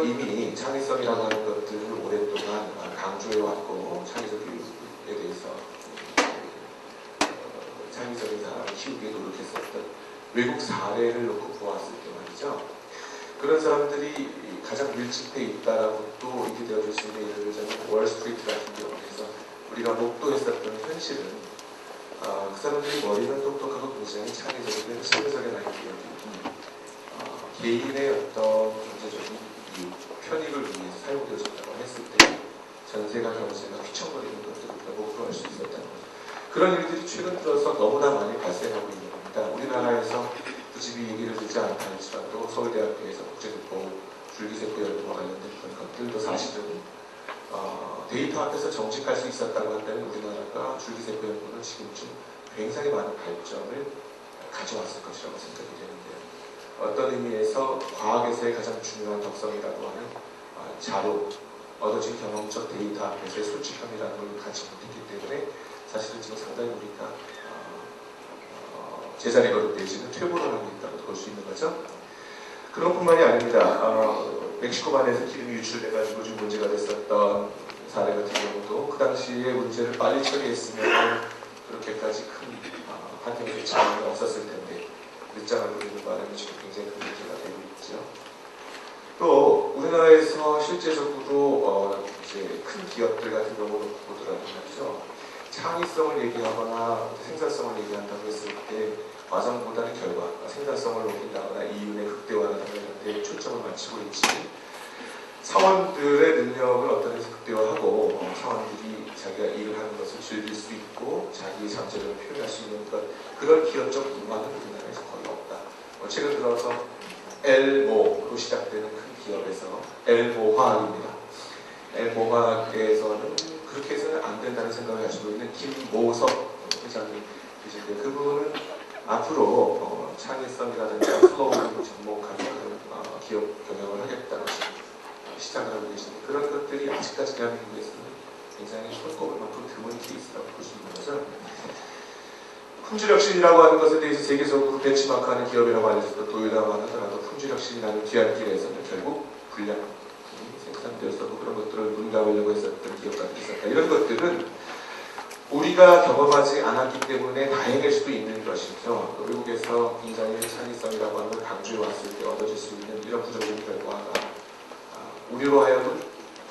이미 창의성이라고 하는 것들을 오랫동안 강조해왔고 창의적 교육에 대해서 창의적인 사람을 키우기에 노력했었던 외국 사례를 놓고 보았을 때 말이죠. 그런 사람들이 가장 밀집해 있다라고 또 이렇게 되어줄 수 있는 예를 들자면 월스트리트 같은 경우에서 우리가 목도했었던 현실은 그 사람들이 머리는 똑똑하고 굉장히 창의적이고 창의적인 아이디어들이 개인의 어떤 경제적인 이유, 편익을 위해서 사용되어졌다고 했을 때 전세가 경제가 휘청거리는 것들을 우리가 목도할 수 있었다는 거죠. 그런 일들이 최근 들어서 너무나 많이 발생하고 있는 겁니다. 우리나라에서 굳이 얘기를 듣지 않다 할지라도 서울대학교에서 국제교포 줄기세포 열풍과 관련된 그런 것들도 사실은 데이터 앞에서 정직할 수 있었다고 한다면 우리나라가 줄기세포 열풍은 지금쯤 굉장히 많은 발전을 가져왔을 것이라고 생각이 되는데요. 어떤 의미에서 과학에서의 가장 중요한 덕성이라고 하는 자료, 얻어진 경험적 데이터 앞에서의 솔직함이라는 걸 갖지 못했기 때문에 사실은 지금 상당히 우리가 제자리 걸음 내지는 퇴보를 하고 있다고 볼 수 있는 거죠. 그런 뿐만이 아닙니다. 멕시코반에서 기름이 유출돼가지고 지금 문제가 됐었던 사례 같은 경우도 그 당시에 문제를 빨리 처리했으면 그렇게까지 큰 환경적 차이가 없었을 텐데 늦장을 부리는 바람에 지금 굉장히 큰 문제가 되고 있죠. 또 우리나라에서 실제적으로 이제 큰 기업들 같은 경우를 보더라도 말이죠. 창의성을 얘기하거나 생산성을 얘기한다고 했을 때 과정보다는 결과, 생산성을 높인다거나 이윤의 극대화라든가 이런 데 초점을 맞추고 있지 사원들의 능력을 어떤 데서 극대화하고 사원들이 자기가 일을 하는 것을 즐길 수 있고 자기의 잠재력을 표현할 수 있는 그런 기업적 문화는 우리나라에서 거의 없다. 최근 들어서 엘모로 시작되는 큰 기업에서 엘모화학입니다. 엘모화학에서는 그렇게 해서는 안 된다는 생각을 가지고 있는 김모석 회장님 계신데 그분은 앞으로 창의성이라든가 슬로우를 접목하는 기업 경영을 하겠다는 시작을 하고 계신데 그런 것들이 아직까지 대한민국에서는 굉장히 손꼽을 만큼 드문 케이스라고 볼 수 있는 거죠. 품질혁신이라고 하는 것에 대해서 세계적으로 벤치마크하는 기업이라고 알려졌던 도요타만 하더라도 품질혁신이라는 귀한 길에서는 결국 불량이 생산되었었고 그런 것들을 눈감으려고 했었던 기업가 있었다. 이런 것들은 우리가 경험하지 않았기 때문에 다행일 수도 있는 것이죠. 외국에서 굉장히 창의성이라고 하는 걸 강조해 왔을 때 얻어질 수 있는 이런 부정적인 결과가 우리로 하여금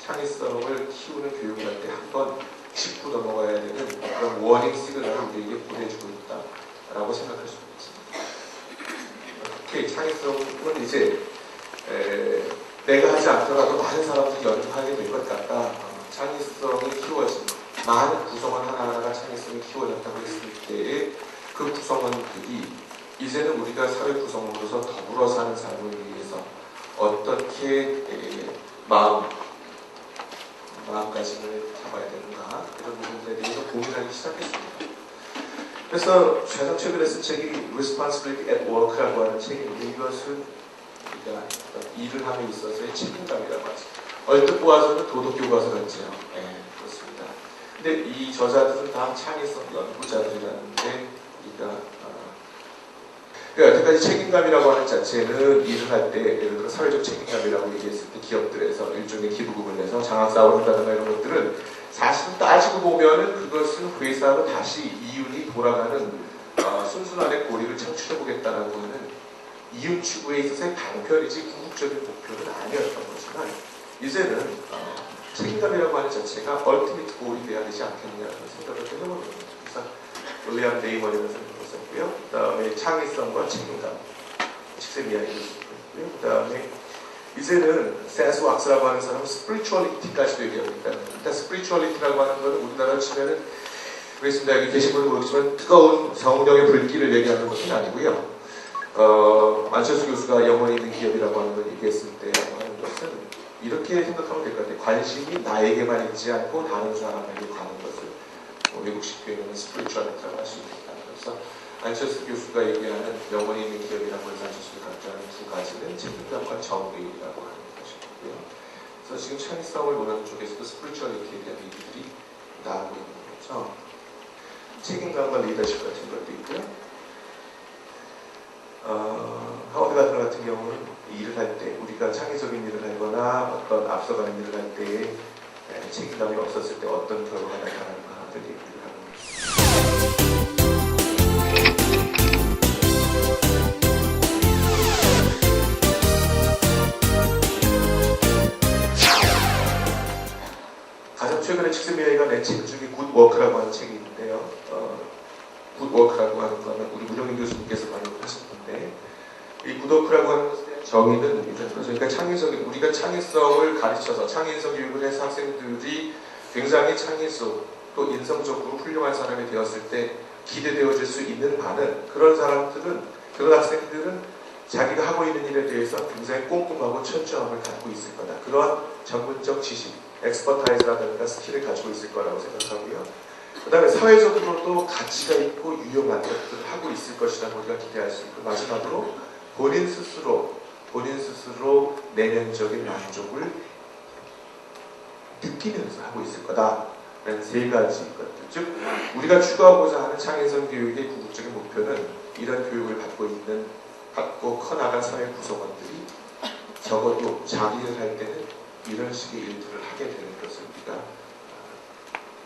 창의성을 키우는 교육을 할 때 한번 짚고 넘어가야 되는 그런 워닝 시그널을 우리에게 보내주고 있다라고 생각할 수 있습니다. 특히 창의성은 이제 내가 하지 않더라도 많은 사람들이 연습하게 될 것 같다. 창의성이 키워진 많은 구성원 하나하나가 창의성이 키워졌다고 했을 때의 그 구성원들이 이제는 우리가 사회 구성원으로서 더불어 사는 삶을 위해서 어떻게 마음가짐을 잡아야 되는가 이런 부분들에 대해서 고민하기 시작했습니다. 그래서 가장 최근에 쓴 책이 Responsibility at Work라고 하는 책인데 이것은 우리가 일을 함에 있어서의 책임감이라고 하죠. 얼뜻 보아서는 도덕교과서 같지요. 네, 그렇습니다. 근데 이 저자들은 다 창의성 연구자들이라는데 우리가 여태까지 책임감이라고 하는 자체는 일을 할 때 예를 들어 사회적 책임감이라고 얘기했을 때 기업들에서 일종의 기부금을 내서 장학사업을 한다든가 이런 것들은 사실 따지고 보면은 그것은 회사로 다시 이윤이 돌아가는 순순한의 고리를 창출해보겠다라고 하는 이윤 추구에 있어서의 방편이지 궁극적인 목표는 아니었던 거지만 이제는 책임감이라고 하는 자체가 얼티미트 고울이 돼야 되지 않겠냐는 생각을 해보는 겁니다. 그래서 윌리엄 데이먼이라는 생각을 했었고요. 그 다음에 창의성과 책임감, 직접 이야기를 했고요. 그 다음에 이제는 센스 왁스라고 하는 사람은 스피리추얼리티까지도 얘기합니다. 일단 스피리추얼리티라고 하는 것은 우리나라로 치면은 그렇습니다. 여기 계신 분은 모르겠지만 뜨거운 성령의 불길을 얘기하는 것은 아니고요. 안철수 교수가 영혼이 있는 기업이라고 하는 걸 얘기했을 때라고 하는 것은 이렇게 생각하면 될 것 같아요. 관심이 나에게만 있지 않고 다른 사람에게 가는 것을 외국식 표현은 스피리추얼리티라고 할 수 있겠다. 그래서 안철수 교수가 얘기하는 영혼이 있는 기업이라고 해서 안철수가 강조하는 두 가지는 책임감과 정의라고 하는 것이고요. 그래서 지금 창의성을 보는 쪽에서도 스피리추얼리티에 대한 얘기들이 나오고 있는 거죠. 책임감과 리더십 같은 것도 있고요. 하워드 가트너 같은 경우는 일을 할 때 우리가 우리가 창의적인 일을 하거나 어떤 앞서가는 일을 할 때에 책임감이 없었을 때 어떤 결과가 나타나는가를 얘기를 하고 가장 최근에 칙스미아이가 낸 책 중에 굿워크라고 하는 책이 있는데요. 굿워크라고 하는 거는 우리 문영인 교수님께서 많이 하신 건데 이 굿워크라고 하는 것의 정의는 이런 거죠. 그러니까 창의적인 우리가 창의성을 가르쳐서 창의성 교육을 해서 학생들이 굉장히 창의적 또 인성적으로 훌륭한 사람이 되었을 때 기대되어질 수 있는 반은 그런 학생들은 자기가 하고 있는 일에 대해서 굉장히 꼼꼼하고 철저함을 갖고 있을 거다. 그러한 전문적 지식, 엑스퍼타이즈라든가 스킬을 가지고 있을 거라고 생각하고요. 그 다음에 사회적으로도 가치가 있고 유용한 것들을 하고 있을 것이라고 우리가 기대할 수 있고 마지막으로 본인 스스로 내면적인 만족을 느끼면서 하고 있을 거다라는 세 가지 것들. 즉 우리가 추구하고자 하는 창의성 교육의 궁극적인 목표는 이런 교육을 받고 커나간 사회 구성원들이 적어도 자기를 할 때는 이런 식의 일들을 하게 되는 것을 우리가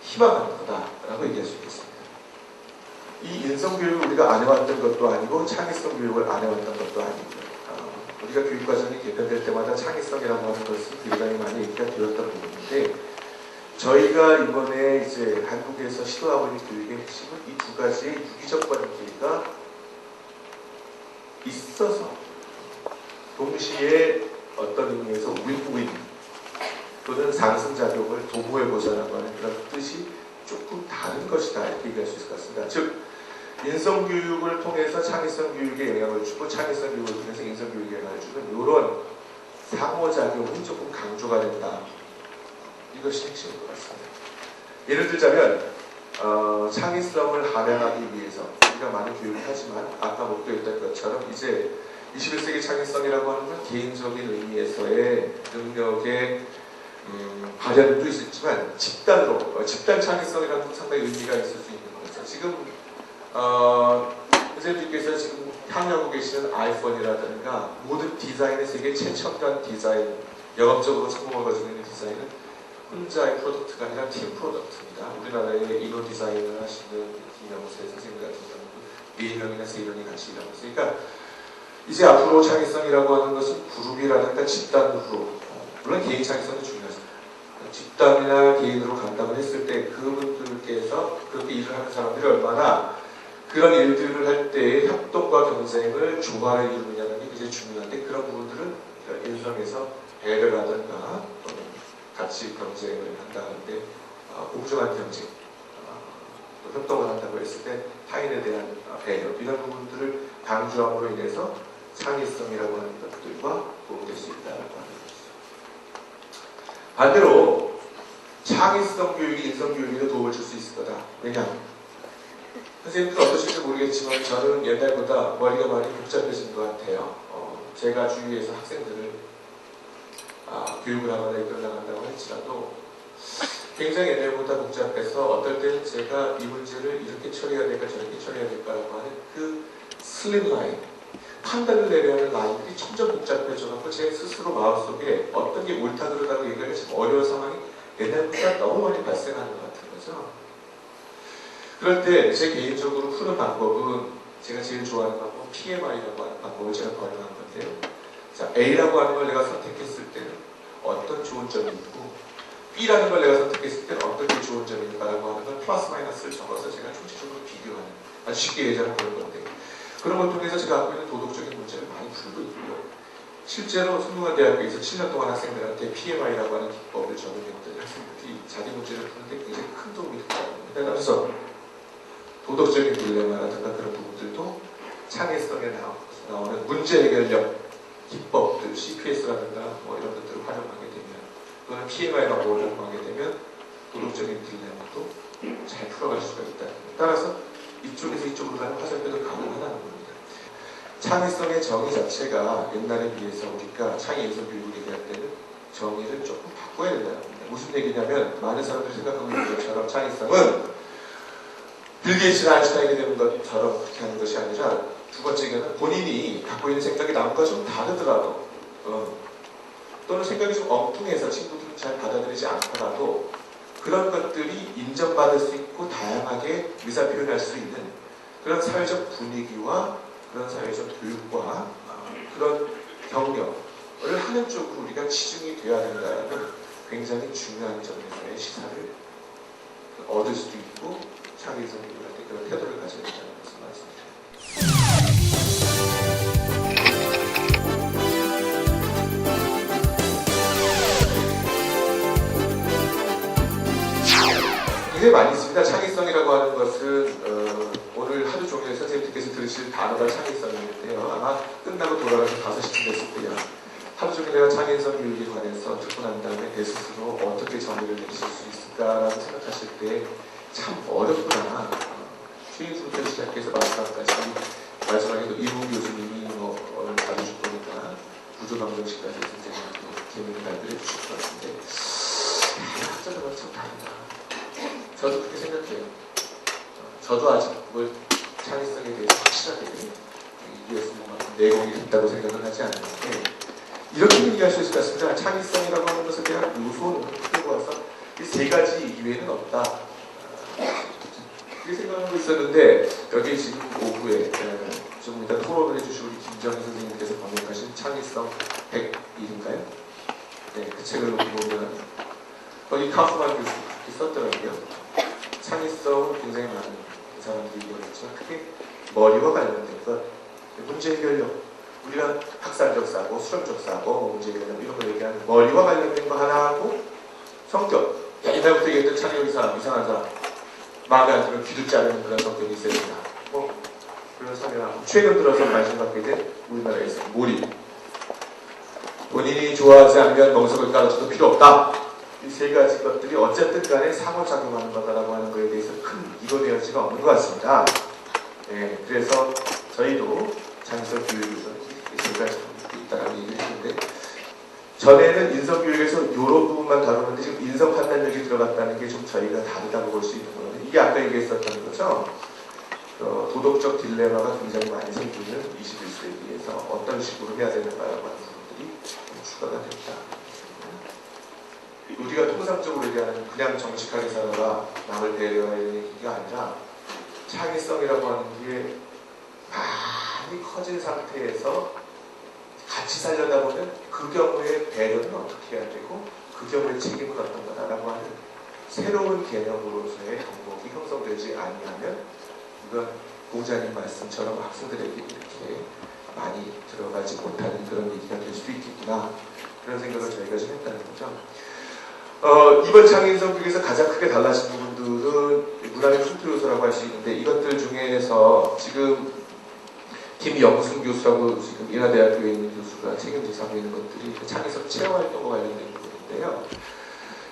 희망하는 거다라고 얘기할 수 있겠습니다. 이 인성교육을 우리가 안 해왔던 것도 아니고 창의성 교육을 안 해왔던 것도 아니고요. 우리가 교육과정이 개편될 때마다 창의성이라고 하는 것은 굉장히 많이 얘기가 되었던 부분인데 저희가 이번에 이제 한국에서 시도하고 있는 교육의 핵심은 이 두 가지의 유기적 관계가 있어서 동시에 어떤 의미에서 윈윈 또는 상승작용을 도모해보자라고 하는 그런 뜻이 조금 다른 것이다 이렇게 얘기할 수 있을 것 같습니다. 즉 인성교육을 통해서 창의성 교육에 영향을 주고 창의성 교육을 통해서 인성교육에 영향을 주는 이런 상호작용이 조금 강조가 된다. 이것이 핵심인 것 같습니다. 예를 들자면 창의성을 함양하기 위해서 우리가 많은 교육을 하지만 아까 목도했던 것처럼 이제 21세기 창의성이라고 하는 건 개인적인 의미에서의 능력의 발현도 있었지만 집단 창의성이라는 건 상당히 의미가 있을 수 있는 거죠. 지금 선생님께서 지금 향유하고 계시는 아이폰이라든가 모든 디자인의 세계 최첨단 디자인, 영업적으로 성공을 가지고 있는 디자인은 혼자의 프로덕트가 아니라 팀 프로덕트입니다. 우리나라의 인호 디자인을 하시는 김영세 선생님 같은 경우는 4명이나 3명이 같이 일하고 있으니까 이제 앞으로 창의성이라고 하는 것은 그룹이라든가 집단으로 물론 개인 창의성도 중요하지만 집단이나 개인으로 간다고 했을 때 그분들께서 그렇게 일을 하는 사람들이 얼마나 그런 일들을 할 때의 협동과 경쟁을 조화를 이루느냐는 게 굉장히 중요한데 그런 부분들은 인성에서 배려라든가 또는 같이 경쟁을 한다는데 공정한 경쟁 또 협동을 한다고 했을 때 타인에 대한 배려 이런 부분들을 강조함으로 인해서 창의성이라고 하는 것들과 도움될 수 있다고 하는 것이죠. 반대로 창의성 교육이 인성 교육에도 도움을 줄 수 있을 거다. 왜냐? 선생님들 어떠실지 모르겠지만 저는 옛날보다 머리가 많이 복잡해진 것 같아요. 제가 주위에서 학생들을 교육을 하거나 이끌어 나간다고 할지라도 굉장히 옛날보다 복잡해서 어떨 때는 제가 이 문제를 이렇게 처리해야 될까 저렇게 처리해야 될까라고 하는 그 슬림 라인 판단을 내려야 하는 라인들이 점점 복잡해져서 제 스스로 마음속에 어떤 게 옳다 그러다고 얘기하기 참 어려운 상황이 옛날보다 너무 많이 발생하는 것 같은 거죠. 그럴 때 제 개인적으로 푸는 방법은 제가 제일 좋아하는 방법은 PMI라고 하는 방법을 제가 활용한 건데요. 자, A라고 하는 걸 내가 선택했을 때는 어떤 좋은 점이 있고 B라는 걸 내가 선택했을 때는 어떤 게 좋은 점이 있는가라고 하는 걸 플러스 마이너스를 적어서 제가 총체적으로 비교하는 아주 쉽게 예전에 그런 건데 그런 걸 통해서 제가 갖고 있는 도덕적인 문제를 많이 풀고 있고요. 실제로 순둥환대학교에서 7년 동안 학생들한테 PMI라고 하는 기법을 적용했더니 학생들이 자기 문제를 푸는데 굉장히 큰 도움이 됐다고 합니다. 그래서 도덕적인 딜레마라든가 그런 부분들도 창의성에 나오는 문제 해결력 기법들, CPS라든가 뭐 이런 것들을 활용하게 되면 또는 PMI 방법을 활용하게 되면 도덕적인 딜레마도 잘 풀어갈 수가 있다. 따라서 이쪽에서 이쪽으로 가는 화살표도 가능하다는 겁니다. 창의성의 정의 자체가 옛날에 비해서 우리가 창의인성 교육을 얘기할 때는 정의를 조금 바꿔야 된다는 겁니다. 무슨 얘기냐면 많은 사람들이 생각하고 있는 것처럼 창의성은 빌 게이츠나 아인슈타인이 되는 것처럼 그렇게 하는 것이 아니라 두 번째는 본인이 갖고 있는 생각이 남과 좀 다르더라도 또는 생각이 좀 엉뚱해서 친구들은 잘 받아들이지 않더라도 그런 것들이 인정받을 수 있고 다양하게 의사표현할 수 있는 그런 사회적 분위기와 그런 사회적 교육과 그런 경력을 하는 쪽으로 우리가 치중이 되어야 된다는 굉장히 중요한 점에서의 시사를 얻을 수도 있고 창의성 교육할 때 그런 태도를 가져야 된다는 것을 말씀드립니다. 굉장히 많이 있습니다. 창의성이라고 하는 것은 오늘 하루 종일 선생님들께서 들으실 단어가 창의성인데요. 아마 끝나고 돌아가서 5시쯤 됐을 거예요. 하루 종일 내가 창의성 교육에 관해서 듣고 난 다음에 내 스스로 어떻게 정의를 내실 수 있을까라고 생각하실 때 참 어렵구나. 최인수부터 시작해서 마지막에도 이문 교수님이 오늘 가르쳐 보니까 구조방정식까지 선생님이 재미있는 말들을 해주실 것 같은데 학자들은 참 다르다. 저도 그렇게 생각해요. 저도 아직 그걸 창의성에 대해서 확실하게 이해했으면 내공이 있다고 생각은 하지 않는데 이렇게 얘기할 수 있을 것 같습니다. 창의성이라고 하는 것에 대한 요소는 끌고 와서 이 세 가지 이외에는 없다. 그렇게 생각하고 있었는데 여기 지금 오후에 조금 이따 토론을 해주시고 우리 김정희 선생님께서 번역하신 창의성 101인가요? 네, 그 책을 놓고 보면 거기 카프만 교수 그렇게 썼더라고요. 창의성은 굉장히 많은 사람들이 얘기했지만 크게 머리와 관련된 것, 문제 해결력, 우리가 학살적 사고, 수렴적 사고, 문제 해결력 이런 거 얘기하는 머리와 관련된 거 하나 하고 성격, 옛날부터 얘기했던 창의력이 사람, 이상한 사람, 마음에 안 들면 귀도 자르는 그런 성격이 있어야 된다. 그런 사례하고 최근 들어서 관심 갖게 된 우리나라에서 몰입, 본인이 좋아하지 않으면 멍석을 깔아줘도 필요 없다. 이 세 가지 것들이 어쨌든 간에 상호작용하는 거다라고 하는 것에 대해서 큰 이론의 여지가 없는 것 같습니다. 네, 그래서 저희도 창의성 교육에서 이 세 가지 있다라고 얘기를 했는데 전에는 인성교육에서 이런 부분만 다루는데 지금 인성 판단력이 들어갔다는 게 좀 저희가 다르다고 볼 수 있는 거거든요. 이게 아까 얘기했었던 거죠. 도덕적 딜레마가 굉장히 많이 생기는 21세기에서 어떤 식으로 해야 되는가라고 하는 부분들이 추가가 됐다. 우리가 통상적으로 얘기하는 그냥 정직하게 살아라, 남을 배려해야 되는 얘기가 아니라 창의성이라고 하는 게 많이 커진 상태에서 같이 살려다 보면 그 경우에 배려는 어떻게 해야 되고 그 경우에 책임은 어떤 거다라고 하는 새로운 개념으로서의 덕목이 형성되지 아니하면 이건 공자님 말씀처럼 학생들에게 이렇게 많이 들어가지 못하는 그런 얘기가 될 수도 있겠구나 그런 생각을 저희가 좀 했다는 거죠. 이번 창의성 교육에서 가장 크게 달라진 부분들은 문학의 흉터 요소라고 할 수 있는데 이것들 중에서 지금 김영순 교수라고 지금 인하대학교에 있는 교수가 책임져서 하고 있는 것들이 창의성 체험활동과 관련된 부분인데요.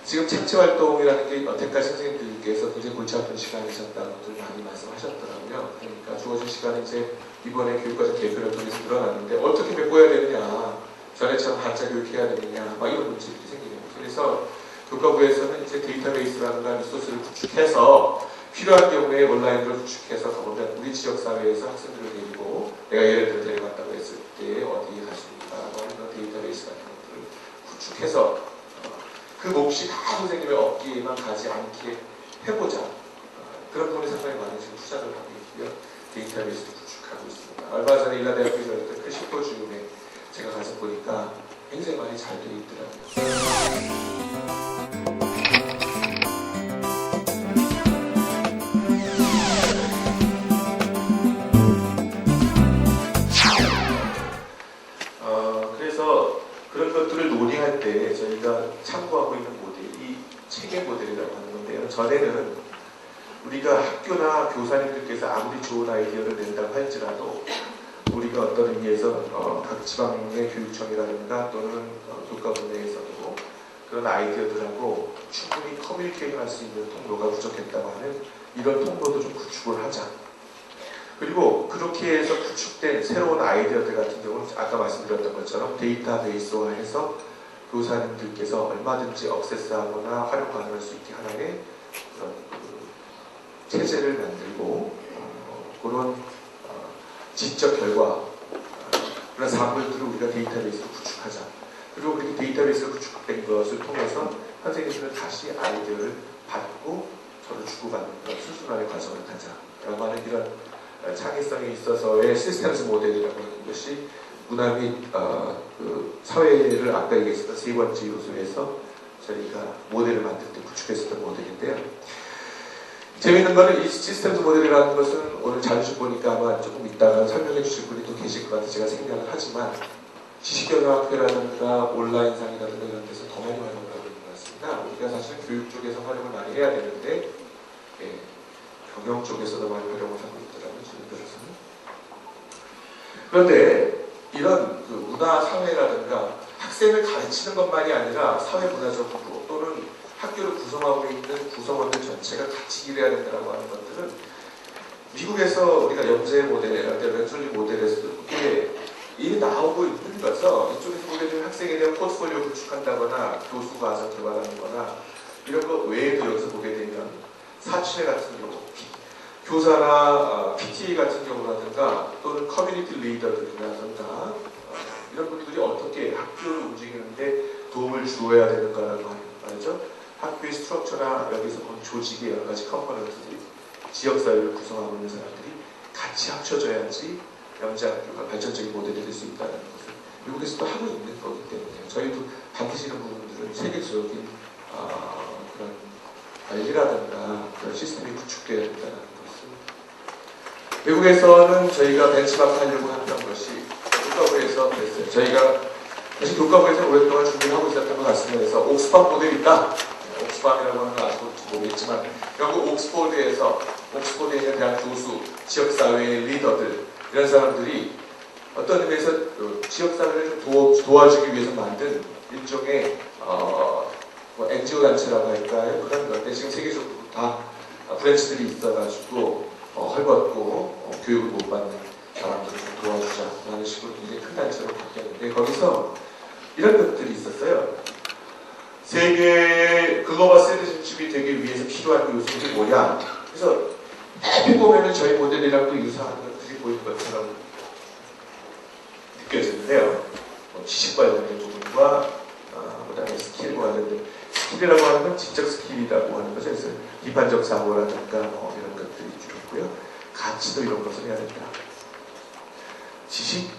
지금 책체활동이라는 게 여태까지 선생님들께서 굉장히 골치 아픈 시간이셨다는 것들 많이 말씀하셨더라고요. 그러니까 주어진 시간이 이제 이번에 교육과정 개편을 통해서 늘어났는데 어떻게 메꿔야 되느냐, 전에처럼 가짜 교육해야 되느냐, 막 이런 문제들이 생기는 거죠. 그래서 교과부에서는 이제 데이터베이스라든가 리소스를 구축해서 필요한 경우에 온라인으로 구축해서 가보면 우리 지역사회에서 학생들을 데리고 내가 예를 들어 데려갔다고 했을 때 어디에 갈 수 있는가 하는 그런 데이터베이스 같은 것들을 구축해서 그 몫이 다 선생님의 어깨에만 가지 않게 해보자. 그런 부분에 상당히 많은 지금 투자를 하고 있고요. 데이터베이스도 구축하고 있습니다. 얼마 전에 일라대학교에서 열렸던 그 심포지움에 제가 가서 보니까 굉장히 많이 잘 되어 있더라고요. 그래서 그런 것들을 논의할 때 저희가 참고하고 있는 모델이 체계 모델이라고 하는 건데요. 전에는 우리가 학교나 교사님들께서 아무리 좋은 아이디어를 낸다고 할지라도 우리가 어떤 의미에서 각 지방의 교육청이라든가 또는 교과부 내에서도 그런 아이디어들하고 충분히 커뮤니케이션 할 수 있는 통로가 부족했다고 하는 이런 통로도 좀 구축을 하자. 그리고 그렇게 해서 구축된 새로운 아이디어들 같은 경우는 아까 말씀드렸던 것처럼 데이터베이스화해서 교사님들께서 얼마든지 억세스하거나 활용 가능할 수 있게 하나의 그런 체제를 만들고 그런 지적 결과 그런 사물들을 우리가 데이터베이스로 구축하자. 그리고 그렇게 데이터베이스가 구축된 것을 통해서 선생님들은 다시 아이디어를 받고 서로 주고받는 그런 순수함의 과정을 가자라고 하는 이런 창의성에 있어서의 시스템스 모델이라고 하는 것이 문화 및 그 사회를 아까 얘기했었던 세 번째 요소에서 저희가 모델을 만들 때 구축했었던 모델인데요. 재미있는 거는 이 시스템스 모델이라는 것은 오늘 자료집 보니까 아마 조금 이따가 설명해 주실 분이 또 계실 것 같아서 제가 생각을 하지만 지식경영학회라든가 온라인상이라든가 이런 데서 더 많이 활용을 하고 있는 것 같습니다. 우리가 사실 교육 쪽에서 활용을 많이 해야 되는데 경영 쪽에서도 많이 활용을 하고 있더라고요. 지금 들어서는. 그런데 이런 그 문화 사회라든가 학생을 가르치는 것만이 아니라 사회 문화적으로 또는 학교를 구성하고 있는 구성원들 전체가 같이 일해야 된다고 하는 것들은 미국에서 우리가 영재 모델, 렌솔리 모델에서 이게 나오고 있는 거죠. 이쪽에서 보게 되면 학생에 대한 포트폴리오 구축한다거나 교수 과정 개발하는 거나 이런 거 외에도 여기서 보게 되면 사채 같은 경우 교사나 PTA 같은 경우라든가 또는 커뮤니티 리더들이라든가 이런 분들이 어떻게 학교를 움직이는데 도움을 주어야 되는가라고 하는 말이죠. 학교의 스트럭처나 여기서 본 조직의 여러 가지 컴포넌트들이 지역사회를 구성하고 있는 사람들이 같이 합쳐져야지 영재학교가 발전적인 모델이 될 수 있다는 것을 미국에서도 하고 있는 거기 때문에 저희도 반드시 이런 부분들은 세계적인 그런 관리라든가 그런 시스템이 구축되어야 된다는 것을 외국에서는 저희가 벤치마크 하려고 했던 것이 교과부에서 그랬어요. 저희가 사실 교과부에서 오랫동안 준비를 하고 있었던 것 같습니다. 그래서 옥스팜 모델이 있다. 옥스팜이라고 하는 건 아직도 모르겠지만 영국 옥스포드에 있는 대학 교수, 지역사회의 리더들 이런 사람들이 어떤 의미에서 지역사회를 좀 도와주기 위해서 만든 일종의 뭐 NGO 단체라고 할까요? 그런 건데 지금 세계적으로 다 브랜치들이 있어가지고 헐벗고 교육을 못 받는 사람들을 좀 도와주자라는 식으로 굉장히 큰 단체로 바뀌었는데 거기서 이런 것들이 있었어요. 세계 글로벌 시티즌십이 되기 위해서 필요한 요소들이 뭐냐? 그래서 해피 보면은 저희 모델이랑도 유사한 것들이 보이는 것처럼 느껴지는데요. 지식 관련된 부분과 그다음에 스킬 관련된 스킬이라고 하는 건 지적 스킬이라고 하는 거죠. 그래서 비판적 사고라든가 이런 것들이 줄었고요. 가치도 이런 것을 해야 된다. 지식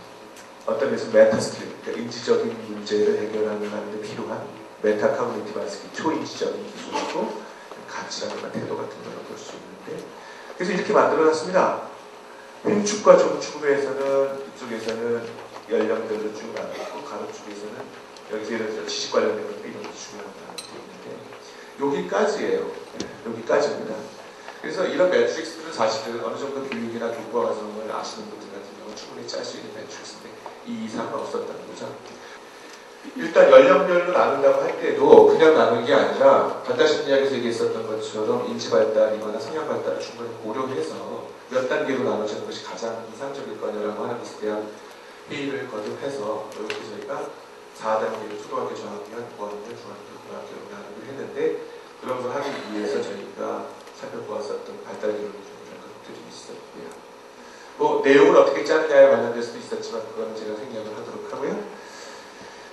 어떤 면에서 메타 스킬, 그러니까 인지적인 문제를 해결하는 데 필요한 메타 커뮤니티반 스킬, 초인지적인 기술이고 가치라든가 태도 같은 걸 볼 수 있는데 그래서 이렇게 만들어놨습니다. 횡축과 중축에서는 이쪽에서는 연령별로 쭉 나누고 가로 쪽에서는 여기서 예를 들어 지식 관련된 것도 이런 것이 중요하다고 되어 있는데 여기까지예요. 여기까지입니다. 그래서 이런 매트릭스들은 사실은 어느 정도 교육이나 교과 과정을 아시는 분들 같은 경우는 충분히 짤 수 있는 매트릭스인데 이 이상은 없었다는 거죠. 일단 연령별로 나눈다고 할 때도 그냥 나누는 게 아니라 반다심리학에서 얘기했었던 것처럼 인지 발달이거나 성향 발달을 충분히 고려해서 몇 단계로 나눠지는 것이 가장 이상적일 거냐라고 하는 것에 대한 회의를 거듭해서 이렇게 저희가 4단계로 초등학교, 저학년, 고학년, 중학교, 고등학교로 나누기로 했는데 그런 걸 하기 위해서 저희가 살펴보았었던 발달 기록 이런 것들이 있었고요. 뭐 내용을 어떻게 짜느냐에 관련될 수도 있었지만 그거는 제가 생략을 하도록 하고요.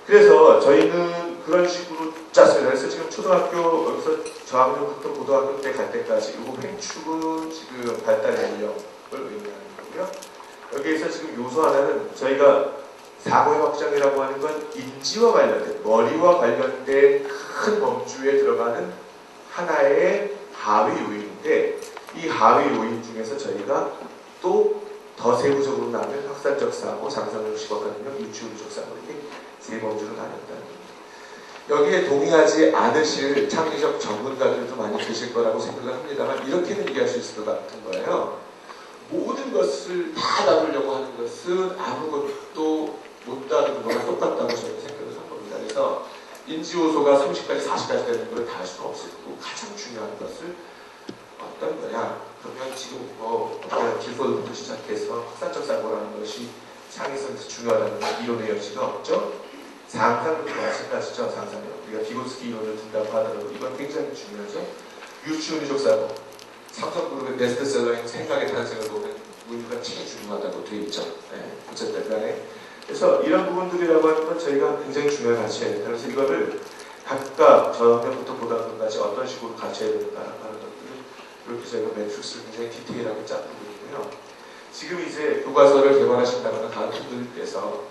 그래서 저희는 그런 식으로 짰습니다. 그래서 지금 초등학교 여기서 저학년부터 고등학교 때 갈 때까지 이 횡축은 지금 발달 연령을 의미하는 거고요. 여기에서 지금 요소 하나는 저희가 사고의 확장이라고 하는 건 인지와 관련된 머리와 관련된 큰 범주에 들어가는 하나의 하위 요인인데 이 하위 요인 중에서 저희가 또 더 세부적으로 나면 확산적 사고, 장성형 시각관념, 유추의적 사고 이렇게 세 범주로 나눴다는 겁니다. 여기에 동의하지 않으실 창의적 전문가들도 많이 계실 거라고 생각을 합니다만 이렇게는 얘기할 수 있을 것 같은 거예요. 모든 것을 다 다루려고 하는 것은 아무것도 못 다루는 거랑 똑같다고 저는 생각을 한 겁니다. 그래서 인지요소가 30까지 40까지 되는 걸 다 할 수가 없을 거고 가장 중요한 것을 어떤 거냐? 그러면 지금 길포드부터 시작해서 확산적 사고라는 것이 창의성에서 중요하다는 이론의 여지가 없죠. 상상부터 마찬가지죠. 상상력. 우리가 비고스키 이론을 든다고 하더라도 이건 굉장히 중요하죠. 유추의적 사고. 삼성그룹의 베스트셀러인 생각의 탄생을 보면 우리가 제일 중요하다고 되어 있죠. 네. 어쨌든 간에 그래서 이런 부분들이라고 하는 건 저희가 굉장히 중요한 가치예요. 그래서 이거를 각각 저학년부터 고등학교까지 어떤 식으로 가르쳐야 되는가라는 것들을 이렇게 저희가 매트릭스를 굉장히 디테일하게 짰고 있고요. 지금 이제 교과서를 개발하신다거나 다른 분들께서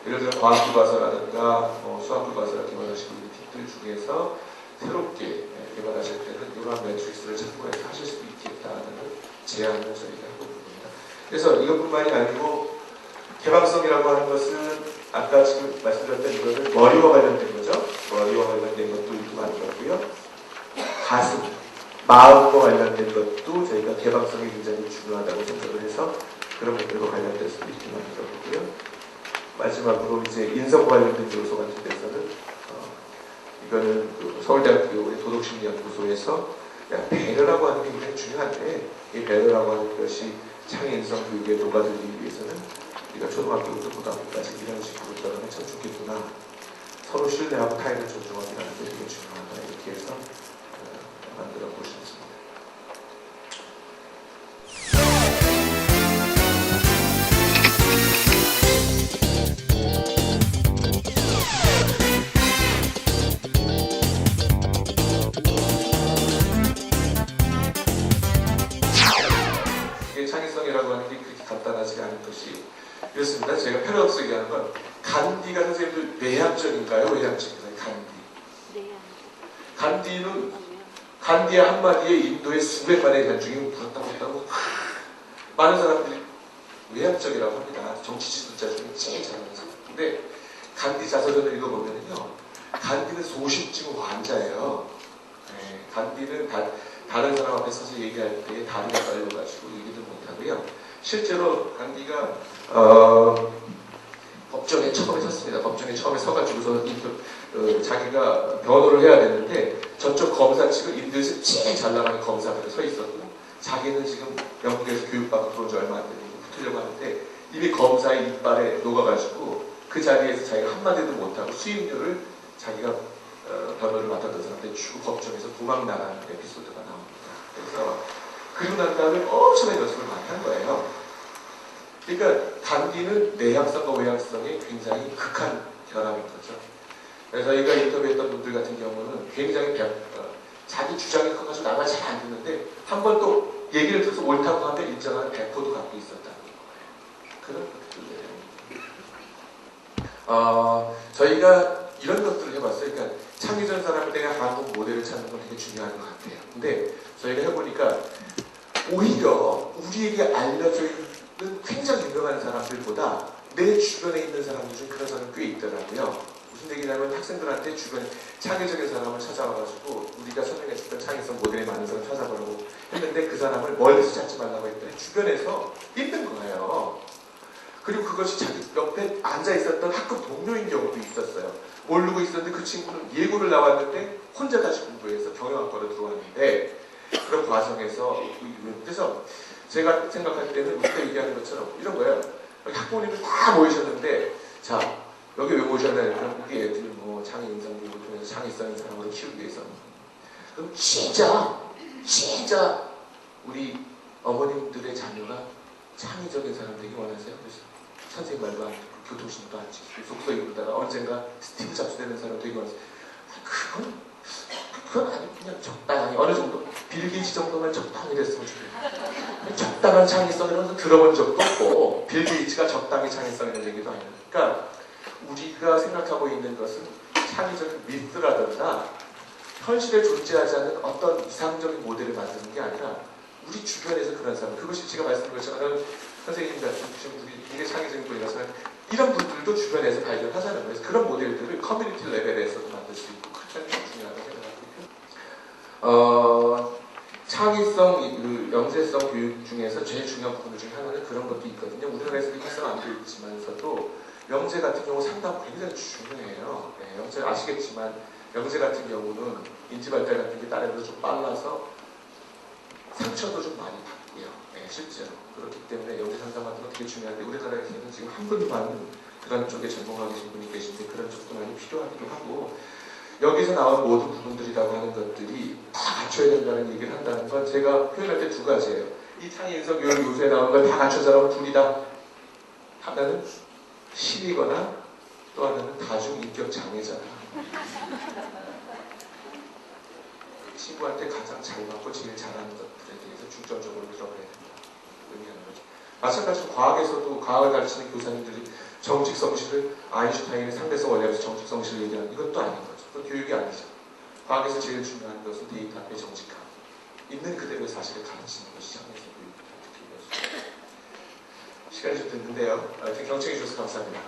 예를 들어 과학교과서라든가 수학교과서를 개발하시는 분들 중에서 새롭게 개발하실 때는 이러한 매트릭스를 참고해서 하실 수 있겠다는 제안을 저희가 하고 있습니다. 그래서 이것뿐만이 아니고 개방성이라고 하는 것은 아까 지금 말씀드렸던 이거는 머리와 관련된 거죠. 머리와 관련된 것도 이렇게 만들었고요. 가슴, 마음과 관련된 것도 저희가 개방성이 굉장히 중요하다고 생각을 해서 그런 것들과 관련된 수도 이렇게 만들었고요. 마지막으로 이제 인성과 관련된 요소 같은 데서는 이거는 그 서울대학교 도덕심리연구소에서 배려라고 하는 게 굉장히 중요한데 이 배려라고 하는 것이 창의인성 교육에 녹아들기 위해서는 우리가 초등학교부터 고등학교까지 이런 식으로 들어가면 참 좋겠구나. 서로 신뢰하고 타인을 존중하기라는 게 되게 중요하다. 이렇게 해서 만들어 보셨습니다. 이게 창의성이라고 하는 게 그렇게 간단하지가 않은 것이 이렇습니다. 제가 패러독스 얘기하는 건 간디가 선생님들 내향적인가요? 외향적인가요? 간디. 간디는 간디의 한마디에 인도의 수백만의 관중이 부었다고 많은 사람들이 외향적이라고 합니다. 정치 지도자 중에 제일 잘하는 사람. 근데 간디 자서전을 읽어보면요. 간디는 소심증 환자예요. 네, 간디는 다른 사람 앞에 서서 얘기할 때 다리가 떨려가지고 얘기도 못하고요. 실제로 간디가 법정에 처음에 섰습니다. 법정에 처음에 서가지고서 자기가 변호를 해야 되는데 저쪽 검사 측은 인도에서 제일 잘 나가는 검사들이 서 있었고 자기는 지금 영국에서 교육받고 들어온 지 얼마 안 되고 붙으려고 하는데 이미 검사의 이빨에 녹아가지고 그 자리에서 자기가 한마디도 못하고 수임료를 자기가 변호를 맡았던 사람한테 주고 법정에서 도망 나가는 에피소드가 나옵니다. 그래서 그리고 난 다음에 엄청난 연습을 많이 한 거예요. 그러니까 간디는 내향성과 외향성의 굉장히 극한 결합인 거죠. 그래서 저희가 인터뷰했던 분들 같은 경우는 굉장히 자기 주장이 커가지고 나만 잘 안 듣는데 한 번 또 얘기를 들어서 옳다고 하면 인정하는 배포도 갖고 있었다는 거예요. 그런 것들. 저희가 이런 것들을 해봤어요. 그러니까 창의적 사람에 대한 한국 모델을 찾는 건 되게 중요한 것 같아요. 근데 저희가 해보니까 오히려 우리에게 알려져 있는 굉장히 유명한 사람들보다 내 주변에 있는 사람들 중에 그런 사람이 꽤 있더라고요. 무슨 얘기냐면 학생들한테 주변에 창의적인 사람을 찾아와가지고 우리가 설명했었던 창의성 모델이 많은 사람 찾아보라고 했는데 그 사람을 멀리서 찾지 말라고 했더니 주변에서 있는 거예요. 그리고 그것이 자기 옆에 앉아있었던 학급 동료인 경우도 있었어요. 모르고 있었는데 그 친구는 예고를 나왔는데 혼자 다시 공부해서 경영학과로 들어왔는데 그런 과정에서 그래서 제가 생각할 때는 우리가 얘기하는 것처럼 이런 거예요. 학부모님들 다 모이셨는데 자 여기 왜 모셨나요? 그럼 우리 애들 뭐 창의인성 교육을 통해서 창의성인 사람으로 키우기 위해서 그럼 진짜 우리 어머님들의 자녀가 창의적인 사람 되기 원하세요? 그래서 선생님 말도 안 듣고 교통신도 안 지키고 속서 이루다가 언젠가 스티브 잡스 되는 사람 되기 원하세요? 그건 아니고 그냥 적당히 어느 정도 빌 게이츠 정도만 적당히 됐으면 좋겠어요. 적당한 창의성이라는 들어본 적도 없고 빌 게이츠가 적당히 창의성이라는 얘기도 아니에요. 그러니까 우리가 생각하고 있는 것은 창의적인 미스라든가 현실에 존재하지 않는 어떤 이상적인 모델을 만드는 게 아니라 우리 주변에서 그런 사람 그것이 제가 말씀드린 것처럼 선생님 같은 분이 굉장히 창의적인 분이라서 이런 분들도 주변에서 발견하자는 거예요. 그런 모델들을 커뮤니티 레벨에서도 만들 수 있고 그게 중요하다고 생각하고요. 창의성, 영재성 교육 중에서 제일 중요한 부분 중에 하나는 그런 것도 있거든요. 우리나라에서 활성 안 되어 있지만서도 영재 같은 경우 상담 굉장히 중요해요. 네, 영재 아시겠지만 영재 같은 경우는 인지발달 같은 게 다른 데서 좀 빨라서 상처도 좀 많이 받고요. 네, 실제로. 그렇기 때문에 영재 상담 같은 거 되게 중요한데 우리나라에서는 지금 한 분만 그런 쪽에 전공하고 계신 분이 계신데 그런 쪽도 많이 필요하기도 하고 여기서 나온 모든 부분들이라고 하는 것들이 다 갖춰야 된다는 얘기를 한다는 건 제가 표현할 때 두 가지예요. 이 창의인성 교육 요소에 나오는 걸 다 갖춘 사람은 둘이다 하면은 신이거나 또 하나는 다중인격 장애잖아. 친구한테 가장 잘 맞고 제일 잘하는 것들에 대해서 중점적으로 들어가야 된다. 의미하는 거죠. 마찬가지로 과학에서도 과학을 가르치는 교사님들이 정직 성실을 아인슈타인의 상대성 원리에서 정직 성실을 얘기하는 이것도 아닌 거죠. 그건 교육이 아니죠. 과학에서 제일 중요한 것은 데이터 앞에 정직함. 있는 그대로의 사실을 가르치는 것이 참에서 교육이다. 시간이 좀 됐는데요. 하여튼 경청해 주셔서 감사합니다.